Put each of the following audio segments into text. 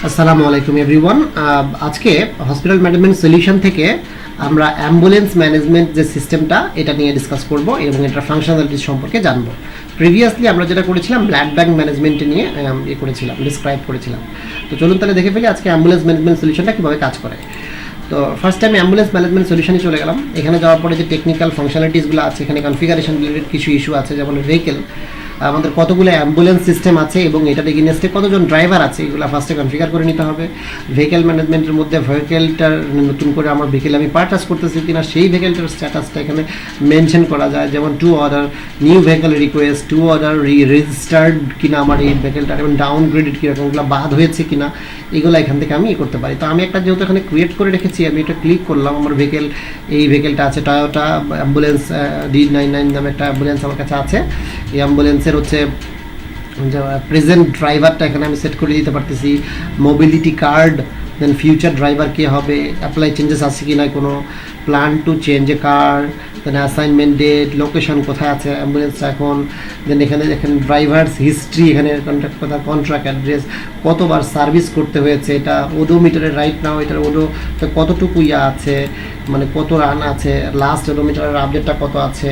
আসসালামু আলাইকুম এভরিওয়ান। আজকে হসপিটাল ম্যানেজমেন্ট সলিউশন থেকে আমরা অ্যাম্বুলেন্স ম্যানেজমেন্ট যে সিস্টেমটা এটা নিয়ে ডিসকাস করব এবং এটার ফাংশনালিটিস সম্পর্কে জানবো। প্রিভিয়াসলি আমরা যেটা করেছিলাম ব্লাড ব্যাংক ম্যানেজমেন্ট নিয়ে করেছিলাম, ডিসক্রাইব করেছিলাম। তো চলুন তাহলে দেখে ফেলি আজকে অ্যাম্বুলেন্স ম্যানেজমেন্ট সলিউশনটা কীভাবে কাজ করে। তো ফার্স্ট টাইম অ্যাম্বুলেন্স ম্যানেজমেন্ট সলিউশনে চলে গেলাম। এখানে যাওয়ার পরে যে টেকনিক্যাল ফাংশনালিটিসগুলো আছে, এখানে কনফিগারেশন রিলেটেড কিছু ইস্যু আছে, যেমন ভেহিকেল, আমাদের কতগুলো অ্যাম্বুলেন্স সিস্টেম আছে এবং এটাতে এগেইনস্টে কতজন ড্রাইভার আছে, এগুলো ফার্স্টে কনফিগার করে নিতে হবে। ভেহিকেল ম্যানেজমেন্টের মধ্যে ভেহিকেলটার নতুন করে আমার ভেহিকেল আমি পারচেস করতেছি কিনা সেই ভেহিকেলটার স্ট্যাটাসটা এখানে মেনশন করা যায়, যেমন to order, new vehicle request, to order, registered কিনা আমার এই ভেহিকেলটা, এবং ডাউনগ্রেডেড কীরকম, ওগুলো বাদ হয়েছে কিনা, এগুলো এখান থেকে আমি করতে পারি। তো আমি একটা যেহেতু এখানে ক্রিয়েট করে রেখেছি, আমি এটা ক্লিক করলাম, আমার ভেহিকেল, এই ভেহিকেলটা আছে টয়োটা অ্যাম্বুলেন্স D99 নামে একটা অ্যাম্বুলেন্স আমার কাছে আছে। এই অ্যাম্বুলেন্সের হচ্ছে প্রেজেন্ট ড্রাইভারটা এখানে আমি সেট করে দিতে পারতেছি, mobility card, then future driver কে হবে, অ্যাপ্লাই চেঞ্জেস আছে কি না, কোনো plan to change a car, then assignment date, location কোথায় আছে অ্যাম্বুলেন্সটা এখন, দেন এখানে দেখেন ড্রাইভার্স হিস্ট্রি, এখানে কন্ট্যাক্ট কথা, কন্ট্রাক্ট অ্যাড্রেস, কতবার সার্ভিস করতে হয়েছে, এটা ওডোমিটারের রাইট নাও এটার কতটুকু আছে, মানে কত রান আছে, লাস্ট ওডোমিটারের আপডেটটা কত আছে,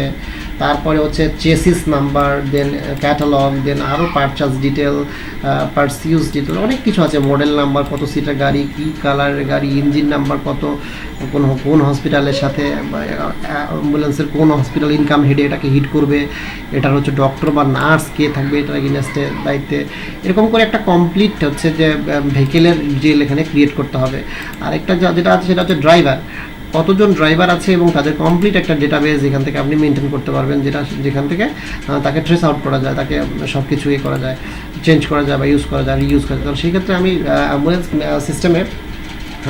তারপরে হচ্ছে চেসিস নাম্বার, দেন ক্যাটালগ, দেন আরও পারচেস ডিটেল, পারসিউজ ডিটেল, অনেক কিছু আছে, মডেল নাম্বার, কত সিটের গাড়ি, কী কালারের গাড়ি, ইঞ্জিন নাম্বার কত, কোন হসপিটালের সাথে, অ্যাম্বুলেন্সের কোন হসপিটাল ইনকাম হেডে এটাকে হিট করবে, এটার হচ্ছে ডক্টর বা নার্স কে থাকবে এটার এগেইনস্টে দায়িত্বে, এরকম করে একটা কমপ্লিট হচ্ছে যে ভেহিকেলের ডিটেল এখানে ক্রিয়েট করতে হবে। আরেকটা যেটা আছে সেটা হচ্ছে ড্রাইভার, কতজন ড্রাইভার আছে এবং তাদের কমপ্লিট একটা ডেটাবেস এখান থেকে আপনি মেনটেন করতে পারবেন, যেখান থেকে তাকে ট্রেস আউট করা যায়, তাকে সব কিছু করা যায়, চেঞ্জ করা যায় বা ইউজ করা যায়, রিইউজ করা যায়। তো সেই ক্ষেত্রে আমি অ্যাম্বুলেন্স সিস্টেমে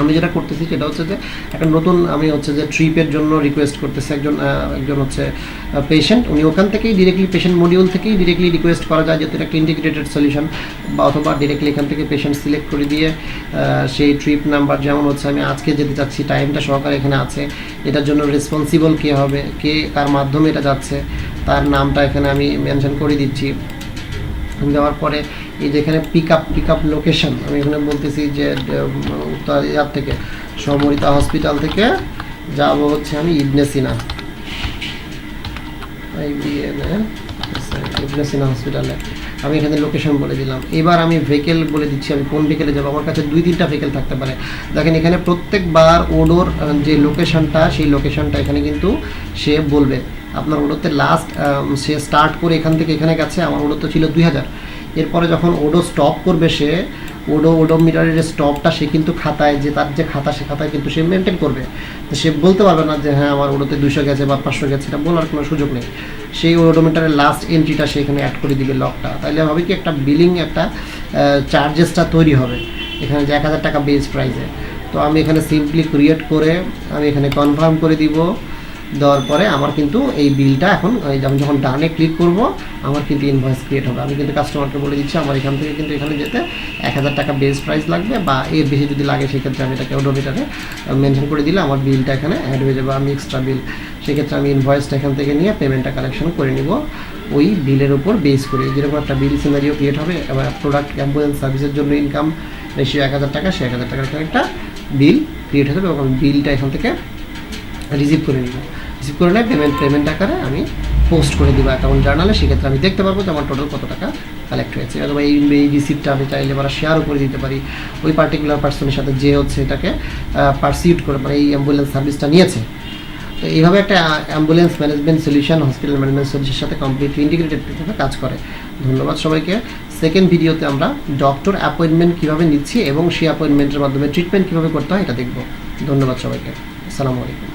আমি যেটা করতেছি সেটা হচ্ছে যে একটা নতুন আমি হচ্ছে যে ট্রিপের জন্য রিকোয়েস্ট করতেছি, একজন হচ্ছে পেশেন্ট, উনি ওখান থেকেই ডিরেক্টলি পেশেন্ট মডিউল থেকেই ডিরেক্টলি রিকোয়েস্ট করা যায়, যেহেতু একটা ইন্টিগ্রেটেড সলিউশন, বা অথবা ডিরেক্টলি এখান থেকে পেশেন্ট সিলেক্ট করে দিয়ে সেই ট্রিপ নাম্বার, যেমন হচ্ছে আমি আজকে যেতে চাচ্ছি, টাইমটা সহকারে এখানে আছে, এটার জন্য রেসপন্সিবল কে হবে, কে কার মাধ্যমে এটা যাচ্ছে, তার নামটা এখানে আমি মেনশন করে দিচ্ছি। দেওয়ার পরে এই যে এখানে পিক আপ লোকেশন আমি এখানে বলতেছি যে ইয়ার থেকে সমরিতা হসপিটাল থেকে যাব হচ্ছে আমি ইবনে সিনা হসপিটালে, আমি এখানে লোকেশন বলে দিলাম। এবার আমি ভেহিকেল বলে দিচ্ছি, আমি কোন ভেহিকেলে যাবো, আমার কাছে 2-3টা ভেহিকেল থাকতে পারে। দেখেন এখানে প্রত্যেকবার ওডোর যে লোকেশনটা, সেই লোকেশনটা এখানে কিন্তু সে বলবে। আপনার ওডোতে লাস্ট সে স্টার্ট করে এখান থেকে এখানে গেছে, আমার ওডো তো ছিল 2000, এরপরে যখন ওডো স্টপ করবে সে ওডোমিটারের যে স্টপটা সে কিন্তু খাতায়, যে তার যে খাতা, সে খাতায় কিন্তু সে মেনটেন করবে। তো সে বলতে পারবে না যে হ্যাঁ আমার ওডোতে 200 গেছে বা 500 গেছে, এটা বলার কোনো সুযোগ নেই। সেই ওডোমিটারের লাস্ট এন্ট্রিটা সে এখানে অ্যাড করে দিবে, লকটা। তাহলে হবে কি একটা বিলিং, একটা চার্জেসটা তৈরি হবে এখানে যে 1000 টাকা বেস প্রাইসে। তো আমি এখানে সিম্পলি ক্রিয়েট করে আমি এখানে কনফার্ম করে দিব, দেওয়ার পরে আমার কিন্তু এই বিলটা এখন আমি যখন ডানে ক্লিক করব আমার কিন্তু ইনভয়েস ক্রিয়েট হবে। আমি কিন্তু কাস্টমারকে বলে দিচ্ছি আমার এখান থেকে কিন্তু এখানে যেতে 1000 টাকা বেস প্রাইস লাগবে, বা এর বেশি যদি লাগে সেক্ষেত্রে আমি এটাকে ওডোমিটারে মেনশন করে দিলে আমার বিলটা এখানে অ্যাড হয়ে যাবে, আমি এক্সট্রা বিল। সেক্ষেত্রে আমি ইনভয়েসটা এখান থেকে নিয়ে পেমেন্টটা কালেকশন করে নিব ওই বিলের উপর বেস করে। যেরকম একটা বিল সিনারিও ক্রিয়েট হবে, এবার প্রোডাক্ট অ্যাম্বুলেন্স সার্ভিসের জন্য ইনকাম রেশিও 1000 টাকা, সে 1000 টাকার একটা বিল ক্রিয়েট হবে এবং আমি বিলটা এখান থেকে রিসিভ করে নিব। রিসিভ করে নেয় পেমেন্ট আকারে আমি পোস্ট করে দিব অ্যাকাউন্ট জার্নালে। সেক্ষেত্রে আমি দেখতে পারবো যে আমার টোটাল কত টাকা কালেক্ট হয়েছে। অথবা এই রিসিপ্টটা আমি চাইলে বা শেয়ারও করে দিতে পারি ওই পার্টিকুলার পার্সনের সাথে, যে হচ্ছে এটাকে পারসিউট করে, মানে এই অ্যাম্বুলেন্স সার্ভিসটা নিয়েছে। তো এইভাবে একটা ambulance management solution hospital management সলিউশনের সাথে কমপ্লিটলি ইন্টিগ্রেটেড কাজ করে। ধন্যবাদ সবাইকে। সেকেন্ড ভিডিওতে আমরা ডক্টর অ্যাপয়েন্টমেন্ট কীভাবে নিচ্ছি এবং সেই অ্যাপয়েন্টমেন্টের মাধ্যমে ট্রিটমেন্ট কীভাবে করতে হয় এটা দেখব। ধন্যবাদ সবাইকে। আসসালামু আলাইকুম।